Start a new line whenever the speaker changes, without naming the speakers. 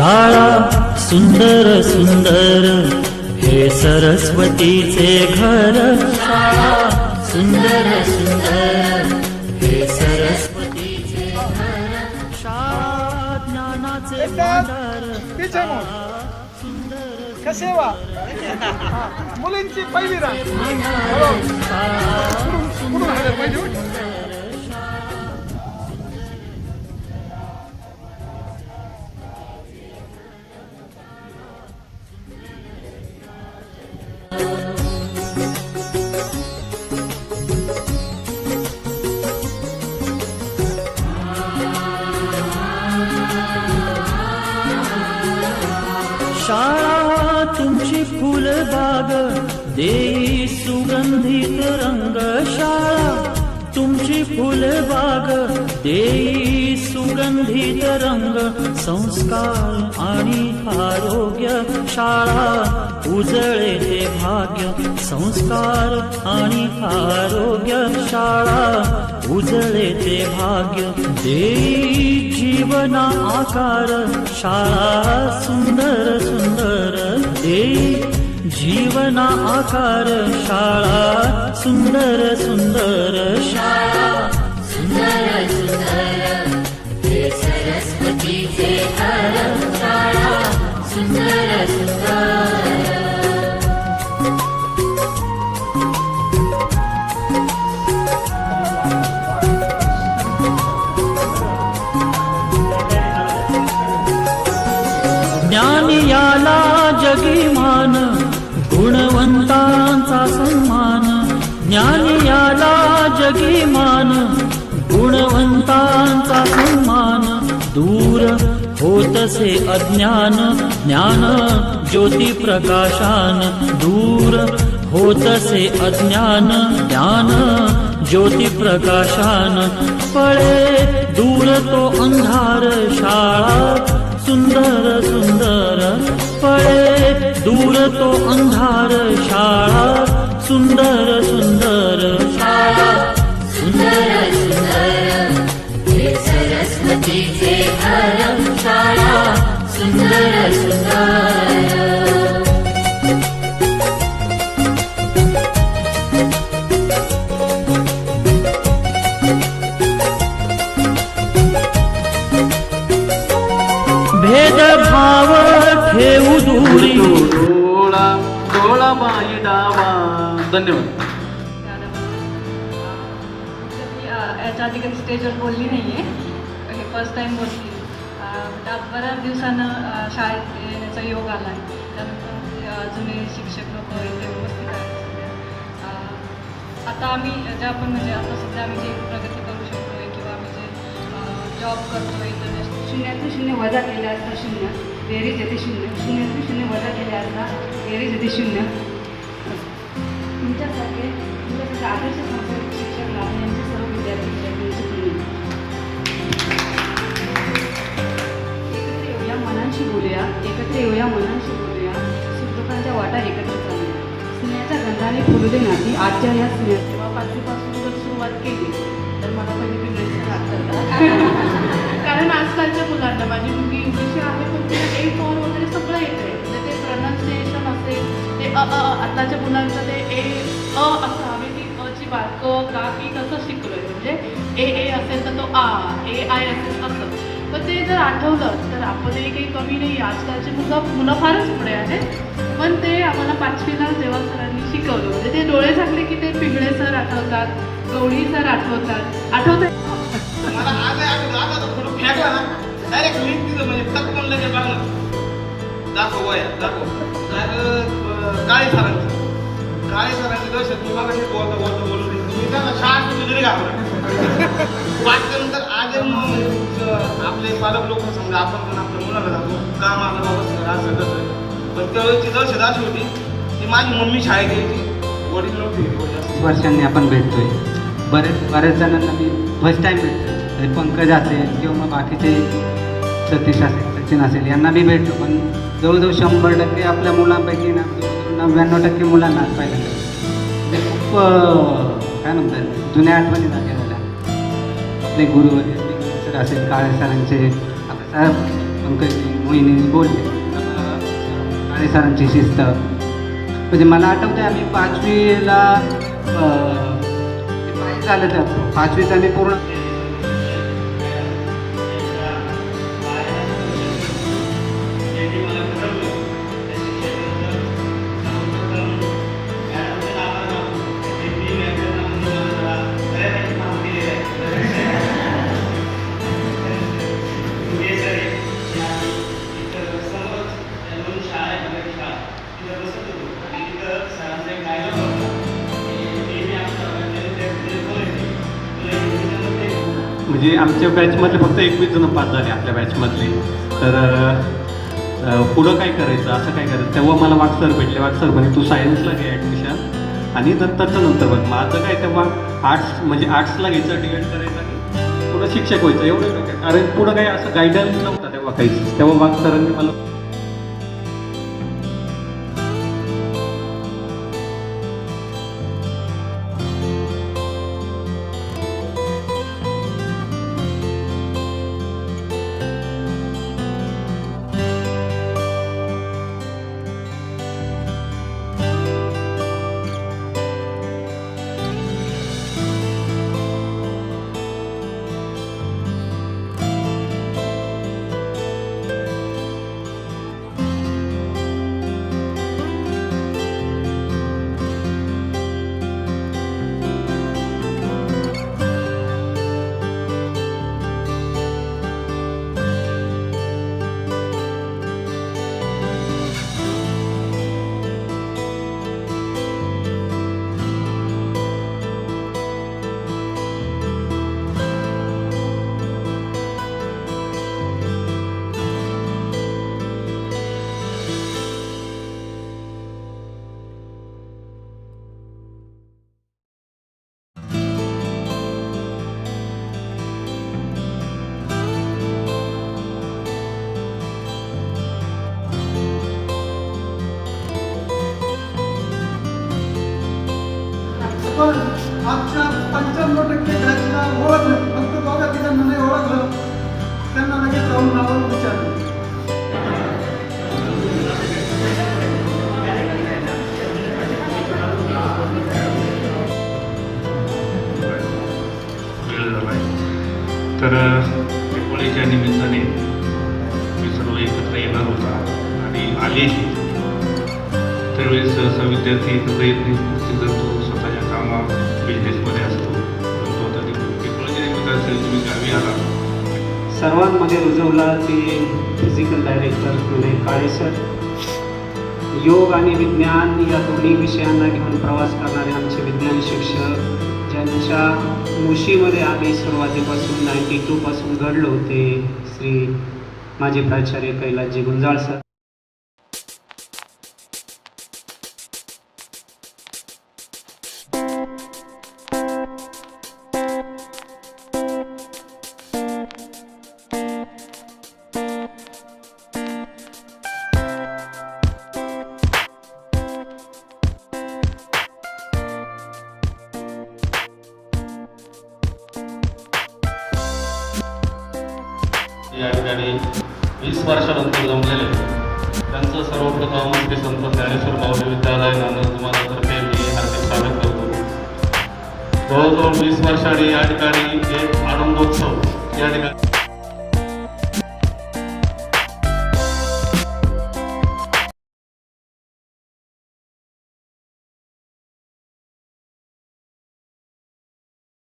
शाळा सुंदर सुंदर हे सरस्वतीचे घर. शाळा सुंदर सुंदर हे सरस्वतीचे घर. शाळा ज्ञानाचे भांडार.
कसे वा मुलींची पहिली रांग
शाळा तुमची फुलबाग देई सुगंधित रंग. शाळा तुमची फुलबाग देई सुगंधित रंग. संस्कार आणि आरोग्य शाळा उजळे ते भाग्य. संस्कार आणि आरोग्य शाळा उजळे ते भाग्य. देई जीवना आकार शाळा सुंदर सुंदर. देई जीवना आकार शाळा सुंदर सुंदर. शाळा सुंदर सुंदर हे सरस्वतीचे घर. शाळा सुंदर सुंदर. ज्ञान याला जगीमान गुणवंतांचा सन्मान. ज्ञान याला जगीमान गुणवंतांचा सन्मान. दूर होतसे अज्ञान ज्ञान ज्योती प्रकाशान. दूर होतसे अज्ञान ज्ञान ज्योती प्रकाशान. पळे दूर तो अंधार शाळा सुंदर सुंदर. पळे दूर तो अंधार शाळा सुंदर सुंदर. शाळा सुंदर सुंदर हे सरस्वतीचे घर. शाळा सुंदर सुंदर. भेदभाव ठेवू दूरी.
डोळा डोळा बाई डावा. धन्यवाद.
याच्या आधी कधी स्टेजवर बोलली नाही आहे. हे फर्स्ट टाईम बोलली. बऱ्याच दिवसानं शाळेत येण्याचा योग आला आहे. त्यानंतर जुने शिक्षक लोक इथे उपस्थित आहेत. आता आम्ही ज्या आपण म्हणजे आता सध्या आम्ही जे प्रगती करू शकतो आहे किंवा आम्ही जे जॉब करतो आहे इंटरनॅशनल.
शून्यातून शून्य वजा केले असता शून्य बेरीज येते शून्य. शून्यातून शून्य वजा केले असता बेरीज येते शून्य. तुमच्यासारखे आदर्श संस्कृत शिक्षक लाभण्याचे सर्व विद्यार्थी विद्यार्थ्यांचे पुण्य. एकत्र येऊया मनांशी बोलूया. एकत्र येऊया मनांशी बोलूया. सुखदुःखांच्या वाटा एकत्र चालूया. स्नेहाच्या गंधाने फुलू दे नाती. आजच्या या स्नेहा तेव्हा पाचवीपासून जर सुरुवात केली तर मला पहिले बिघडायचं लागतं. कारण आजकालच्या मुलांना माझी मुलगी इंग्लिश आहे पण तिला ए फॉर वगैरे सगळं येतं आहे. म्हणजे ते प्रनाऊन्सिएशन असेल ते आताच्या मुलांचं ते ए असं हवे ती अची बात क का की कसं शिकलो आहे. म्हणजे ए असेल तर तो आ ए आय असेल असं. पण ते जर आठवलं तर आपणही काही कमी नाही. आजकालचे मुलं फारच पुढे आहेत. पण ते आम्हाला पाचवीला जेव्हा सरांनी शिकवलं म्हणजे ते डोळे झाकले की ते पिंगळे सर आठवतात. गवळी सर आठवतात. आठवतात
मला आज थोडं फेकला ना डायरेक्ट लिंक तिथं म्हणजे टक म्हणलं की बघा दाखव वया दाखव. काळे सरांची दहशत मी बघा बोलून तुम्ही त्यांना शाळा तुझी जरी घाबरा. वाटल्यानंतर आज आपले पालक लोक समजा आपण पण आपल्या मुलाला जातो का माझा बाबा सर असं तसं. पण त्यावेळेची दहशत अशी होती की माझी मम्मी शाळेत यायची वडील नव्हते.
वर्षांनी आपण भेटतोय. बऱ्याच जणांना मी फर्स्ट टाईम भेटतो. पंकज असेल किंवा मग बाकीचे सतीश असेल सचिन असेल यांना मी भेटतो. पण जवळजवळ 100% आपल्या मुलांपैकी ना 99% मुलांना पाहिलं म्हणजे खूप काय म्हणतात जुन्या आठवणी जागे झाल्या. आपले गुरु सर असेल काळे सरांचे आता सर पंकज मोहिनी बोलले काळे सरांची शिस्त, म्हणजे मला आठवते आम्ही 5वीला पाहिजे झालं तर 5वीचा मी पूर्ण
म्हणजे आमच्या बॅचमधले फक्त 21 जण पास झाले आपल्या बॅचमधले. तर पुढं काय करायचं, असं काय करायचं, तेव्हा मला वाट सर भेटले. वाट सर म्हणे तू सायन्सला घे ॲडमिशन आणि नंतर बघ. माझं काय तेव्हा आर्ट्सला घ्यायचं, डिएड करायचं आणि पुढं शिक्षक व्हायचं एवढं काय, कारण पुढं काही असं गायडन्स नव्हता तेव्हा काहीच. तेव्हा वाघ सरांनी मला
पण आजच्या 95% बॅचला ओळखलं, फक्त दोघा तिघांना नाही ओळखलं, त्यांना लगेच जाऊन नावावर विचारलं.
वेळ झाला आहे. तर दिवाळीच्या निमित्ताने मी सर्व एकत्र येणार होता आणि आलेही. त्यावेळेस सहसा विद्यार्थी एकत्र येत नाही, जर तो स्वतःच्या कामात बिझनेसमध्ये असतो. परंतु आता दिवाळीच्या निमित्त असेल तुम्ही गावी आला.
सर्वांमध्ये रुजवला ते फिजिकल डायरेक्टर विनय काळे सर. योग आणि विज्ञान या दोन्ही विषयांना घेऊन प्रवास करणारे आमचे विज्ञान शिक्षक, ज्यांच्या मुशीमध्ये आम्ही सुरुवातीपासून 92 पासून घडलो होते, श्री माजी प्राचार्य कैलासजी गुंजाळ सर.
या ठिकाणी 20 वर्षानंतर जमलेले त्यांचं सर्वप्रथम श्री संत ज्ञानेश्वर माऊली विद्यालय नांदतर्फे मी हार्दिक स्वागत करतो. जवळजवळ 20 वर्षांनी या ठिकाणी एक